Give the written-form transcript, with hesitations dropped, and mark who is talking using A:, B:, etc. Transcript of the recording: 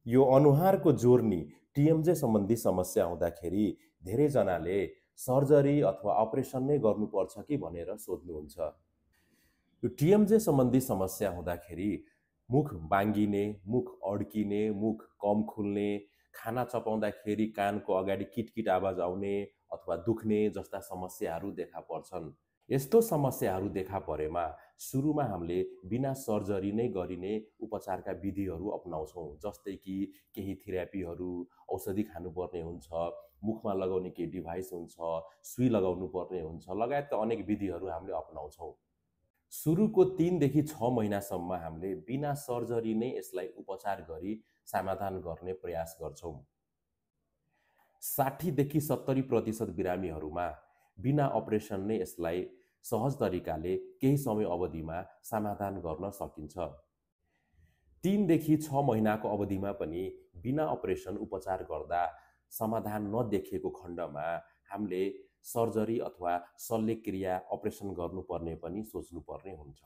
A: यो अनुहारको जोर्नी टिएमजे सम्बन्धी समस्या हुँदाखेरि धेरैजनाले सर्जरी अथवा अपरेसन नै गर्नुपर्छ कि भनेर सोध्नुहुन्छ। यो टिएमजे सम्बन्धी समस्या हुँदाखेरि मुख बाङ्गिने, मुख अड्किने, मुख कम खुल्ने, खाना चपाउँदाखेरि कानको अगाडि किटकिट आवाज आउने अथवा दुख्ने जस्ता समस्याहरू देखा पर्छन्। यस्तो समस्याहरू देखा परेमा सुरुमा हामीले बिना सर्जरी नै गरिने उपचारका विधिहरू अपनाउँछौँ। जस्तै कि केही थेरापीहरू, औषधि खानुपर्ने हुन्छ, मुखमा लगाउने केही डिभाइस हुन्छ, सुई लगाउनु पर्ने हुन्छ, लगायतका अनेक विधिहरू हामीले अपनाउँछौँ। सुरुको 3 देखि 6 महिनासम्म हामीले बिना सर्जरी नै यसलाई उपचार गरी समाधान गर्ने प्रयास गर्छौँ। 60 देखि 70% बिरामीहरूमा बिना अपरेसन नै यसलाई सहज तरिकाले केही समय अवधिमा समाधान गर्न सकिन्छ। 3 देखि 6 महिनाको अवधिमा पनि बिना अपरेसन उपचार गर्दा समाधान नदेखिएको खण्डमा हामीले सर्जरी अथवा शल्यक्रिया अपरेसन गर्नुपर्ने पनि सोच्नुपर्ने हुन्छ।